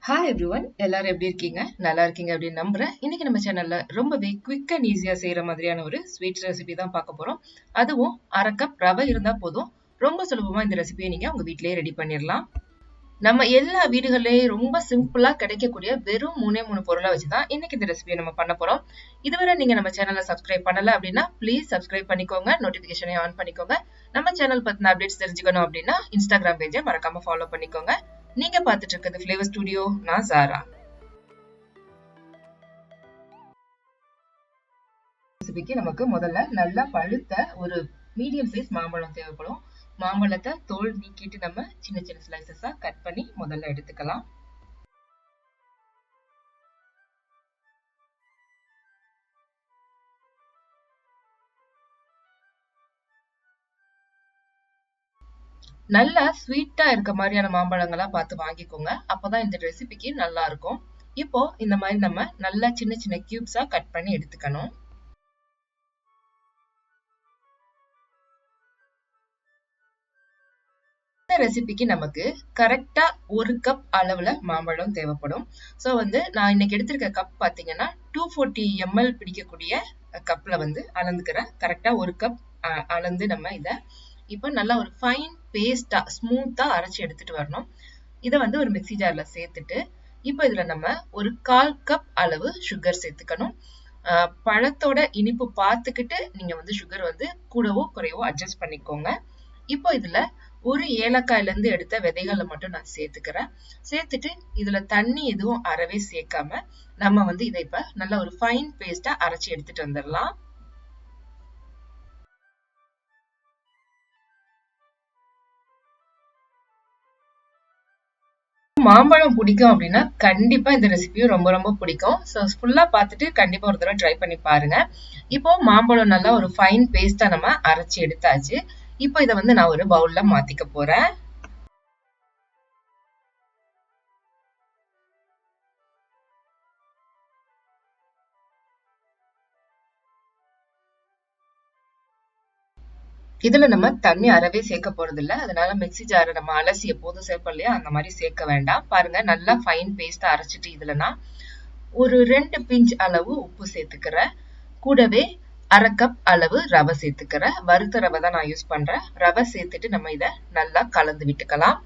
Hi everyone, எல்லாரும் எப்படி இருக்கீங்க? நல்லா இருக்கீங்க அப்படின்னு நம்புறேன். இன்னைக்கு நம்ம சேனல்ல ரொம்பவே குயிக் அண்ட் ஈஸியா செய்யற மாதிரியான ஒரு ஸ்வீட் ரெசிபி தான் பார்க்க போறோம். அதுவும் அரை கப் ரவை இருந்தா போதும். ரொம்ப சுலபமா இந்த ரெசிபியை நீங்க உங்க வீட்லயே ரெடி பண்ணிடலாம். நம்ம எல்லா வீடுகள்லயும் ரொம்ப சிம்பிளா கிடைக்கக்கூடிய வெறும் மூணு பொருளை வச்சுதான் இன்னைக்கு இந்த ரெசிபியை நம்ம பண்ண போறோம். இதுவரை நீங்க நம்ம சேனலை சப்ஸ்கிரைப் பண்ணல அப்படின்னா ப்ளீஸ் சப்ஸ்கிரைப் பண்ணிக்கோங்க, நோட்டிபிகேஷனை ஆன் பண்ணிக்கோங்க. நம்ம சேனல் பத்தின அப்டேட்ஸ் தெரிஞ்சுக்கணும் அப்படின்னா இன்ஸ்டாகிராம் பேஜை மறக்காம ஃபாலோ பண்ணிக்கோங்க. நீங்க பார்த்துட்டு இருக்கிறது Flavour ஸ்டுடியோ, நான் zaara. ரெசிபிக்கு நமக்கு முதல்ல நல்லா பழுத்த ஒரு மீடியம் சைஸ் மாம்பழம் தேவைப்படும். மாம்பழத்தை தோல் நீக்கிட்டு நம்ம சின்ன சின்ன ஸ்லைசஸா கட் பண்ணி முதல்ல எடுத்துக்கலாம். நல்லா ஸ்வீட்டா இருக்க மாதிரியான மாம்பழங்களா பார்த்து வாங்கிக்கோங்க. அப்பதான் இந்த ரெசிபிக்கு நல்லா இருக்கும். இப்போ இந்த மாதிரி நம்ம நல்லா சின்ன சின்ன கியூப்ஸா கட் பண்ணி எடுத்துக்கணும். இந்த ரெசிபிக்கு நமக்கு கரெக்டா 1 கப் அளவுல மாம்பழம் தேவைப்படும். சோ நான் இன்னைக்கு எடுத்திருக்க கப் பாத்தீங்கன்னா 240 ml பிடிக்கக்கூடிய கப்ல அளந்துக்கிறேன். கரெக்டா 1 கப் அளந்து நம்ம இத இப்ப நல்லா ஒரு ஃபைன் பேஸ்டா ஸ்மூத்தா அரைச்சு எடுத்துட்டு வரணும். இத ஒரு மிக்ஸி ஜார்ல சேர்த்துட்டு இப்ப இதுல நம்ம ஒரு 1/4 கப் அளவு சுகர் சேர்த்துக்கணும். பழத்தோட இனிப்பு பார்த்துக்கிட்டு நீங்க சுகர் கூடவோ குறையவோ அட்ஜஸ்ட் பண்ணிக்கோங்க. இப்போ இதுல ஒரு ஏலக்காயில இருந்து எடுத்த விதைகளை மட்டும் நான் சேர்த்துக்கிறேன். சேர்த்துட்டு இதுல தண்ணி எதுவும் அறவே சேர்க்காம நம்ம இதை இப்ப நல்ல ஒரு ஃபைன் பேஸ்டா அரைச்சு எடுத்துட்டு வந்துடலாம். மாம்பழம் பிடிக்கும் அப்படின்னா கண்டிப்பா இந்த ரெசிபியும் ரொம்ப ரொம்ப பிடிக்கும். ஸோ ஃபுல்லா பார்த்துட்டு கண்டிப்பா ஒரு தடவை ட்ரை பண்ணி பாருங்க. இப்போ மாம்பழம் நல்லா ஒரு ஃபைன் பேஸ்டா நம்ம அரைச்சு எடுத்தாச்சு. இப்போ இதை நான் ஒரு பவுல்ல மாத்திக்க போறேன். இதுல நம்ம தண்ணி அறவே சேர்க்க போறது இல்ல. அதனால மிக்ஸி ஜாரை நம்ம அலசி எப்போதும் சேர்ப்போம் இல்லையா, அந்த மாதிரி சேர்க்க வேண்டாம். பாருங்க நல்லா ஃபைன் பேஸ்டா அரைச்சிட்டு இதுல நான் ஒரு 2 பிஞ்ச் அளவு உப்பு சேர்த்துக்கிறேன். கூடவே அரை கப் அளவு ரவை சேர்த்துக்கிறேன். வறுத்த ரவை தான் நான் யூஸ் பண்றேன். ரவை சேர்த்துட்டு நம்ம இதை நல்லா கலந்து விட்டுக்கலாம்.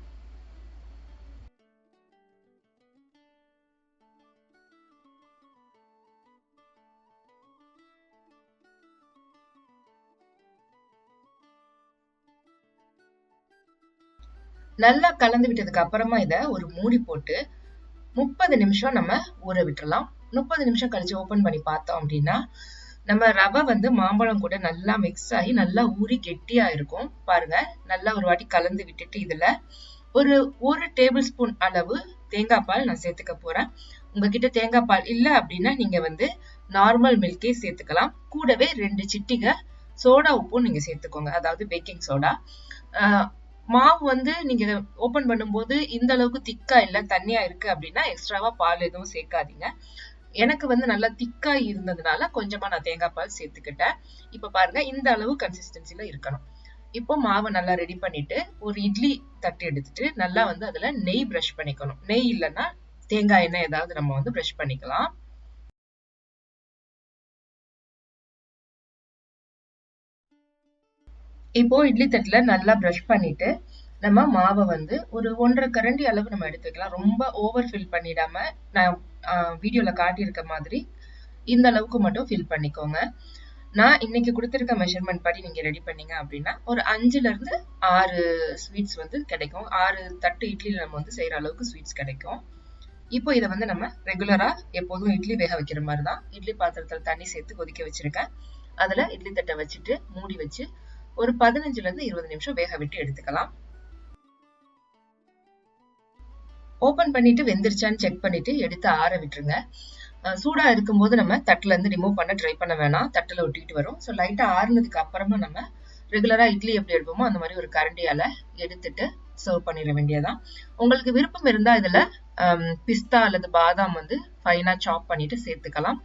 நல்லா கலந்து விட்டதுக்கு அப்புறமா இத ஒரு மூடி போட்டு 30 நிமிஷம் நம்ம ஊற விட்டுறலாம். 30 நிமிஷம் கழிச்சு ஓபன் பண்ணி பார்த்தோம் அப்படின்னா நம்ம ரவை மாம்பழம் கூட நல்லா மிக்ஸ் ஆகி நல்லா ஊறி கெட்டியா இருக்கும். பாருங்க நல்லா ஒரு வாட்டி கலந்து விட்டுட்டு இதுல ஒரு டேபிள் ஸ்பூன் அளவு தேங்காய் பால் நான் சேர்த்துக்க போறேன். உங்ககிட்ட தேங்காய் பால் இல்ல அப்படின்னா நீங்க நார்மல் மில்கே சேர்த்துக்கலாம். கூடவே 2 சிட்டிகை சோடா உப்பும் நீங்க சேர்த்துக்கோங்க, அதாவது பேக்கிங் சோடா. மாவு நீங்க ஓபன் பண்ணும்போது இந்த அளவுக்கு திக்கா இல்ல தண்ணியா இருக்கு அப்படின்னா எக்ஸ்ட்ராவா பால் எதுவும் சேர்க்காதீங்க. எனக்கு நல்லா திக்கா இருந்ததுனால கொஞ்சமா நான் தேங்காய் பால் சேர்த்துக்கிட்டேன். இப்ப பாருங்க இந்த அளவு கன்சிஸ்டன்சில இருக்கணும். இப்போ மாவை நல்லா ரெடி பண்ணிட்டு ஒரு இட்லி தட்டு எடுத்துட்டு நல்லா அதுல நெய் பிரஷ் பண்ணிக்கணும். நெய் இல்லைன்னா தேங்காய் எண்ணெய் ஏதாவது நம்ம பிரஷ் பண்ணிக்கலாம். இப்போ இட்லி தட்டுல நல்லா பிரஷ் பண்ணிட்டு நம்ம மாவை ஒரு 1.5 கரண்டி அளவு நம்ம எடுத்து வைக்கலாம். ரொம்ப ஓவர் ஃபில் பண்ணிடாம நான் வீடியோல காட்டியிருக்க மாதிரி இந்த அளவுக்கு மட்டும் ஃபில் பண்ணிக்கோங்க. நான் இன்னைக்கு கொடுத்திருக்க மெஷர்மெண்ட் படி நீங்க ரெடி பண்ணீங்க அப்படின்னா ஒரு 5ல இருந்து 6 ஸ்வீட்ஸ் கிடைக்கும். 6 தட்டு இட்லியில நம்ம செய்யற அளவுக்கு ஸ்வீட்ஸ் கிடைக்கும். இப்போ இதை நம்ம ரெகுலரா எப்போதும் இட்லி வேக வைக்கிற மாதிரிதான் இட்லி பாத்திரத்துல தண்ணி சேர்த்து கொதிக்க வச்சிருக்கேன். அதுல இட்லி தட்டை வச்சுட்டு மூடி வச்சு ஒரு 15ல இருந்து 20 நிமிஷம் வேக விட்டு எடுத்துக்கலாம். ஓபன் பண்ணிட்டு வெந்துருச்சான்னு செக் பண்ணிட்டு எடுத்து ஆற விட்டுருங்க. சூடா இருக்கும்போது நம்ம தட்டுல இருந்து ரிமூவ் பண்ண ட்ரை பண்ண வேணாம், தட்டுல ஒட்டிட்டு வரும். ஸோ லைட்டா ஆறுனதுக்கு அப்புறமா நம்ம ரெகுலரா இட்லி எப்படி எடுப்போமோ அந்த மாதிரி ஒரு கரண்டியால எடுத்துட்டு சர்வ் பண்ணிட வேண்டியதான். உங்களுக்கு விருப்பம் இருந்தா இதுல பிஸ்தா அல்லது பாதாம் ஃபைனா சாப் பண்ணிட்டு சேர்த்துக்கலாம்.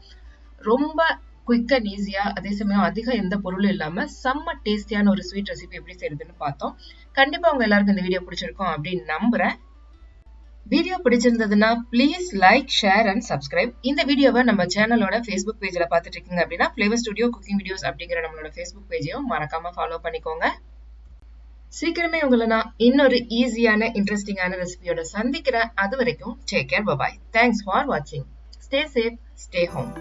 ரொம்ப குயிக் அண்ட் ஈஸியா, அதே சமயம் அதிகம் எந்த பொருளும் இல்லாம செம்ம டேஸ்டியான ஒரு ஸ்வீட் ரெசிபி எப்படி செய்யறதுன்னு பார்த்தோம். கண்டிப்பா உங்க எல்லாருக்கும் இந்த வீடியோ பிடிச்சிருக்கும் அப்படின்னு நம்புறேன். வீடியோ பிடிச்சிருந்ததுன்னா please like, share and subscribe. இந்த வீடியோவை நம்ம சேனலோட ஃபேஸ்புக் பேஜ்ல பார்த்துட்டு இருக்கீங்க அப்படின்னா ஃப்ளேவர் ஸ்டுடியோ குக்கிங் வீடியோஸ் அப்படிங்கிற நம்மளோட ஃபேஸ்புக் பேஜையும் மறக்காம ஃபாலோ பண்ணிக்கோங்க. சீக்கிரமே உங்களை நான் இன்னொரு ஈஸியான இன்ட்ரெஸ்டிங்கான ரெசிபியோட சந்திக்கிறேன். அது வரைக்கும் take care, bye. Thanks for வாட்சிங். Stay safe, stay home.